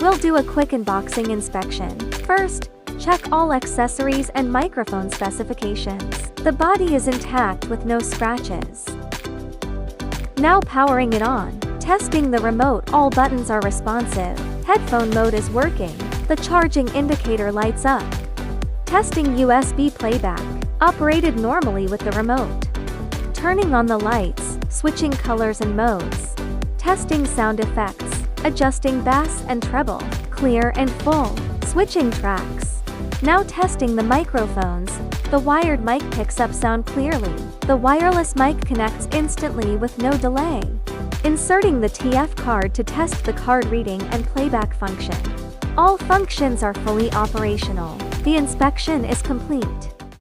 We'll do a quick unboxing inspection. First, check all accessories and microphone specifications. The body is intact with no scratches. Now powering it on. Testing the remote, all buttons are responsive. Headphone mode is working. The charging indicator lights up. Testing USB playback. Operated normally with the remote. Turning on the lights, switching colors and modes. Testing sound effects. Adjusting bass and treble. Clear and full. Switching tracks. Now testing the microphones. The wired mic picks up sound clearly. The wireless mic connects instantly with no delay. Inserting the TF card to test the card reading and playback function. All functions are fully operational. The inspection is complete.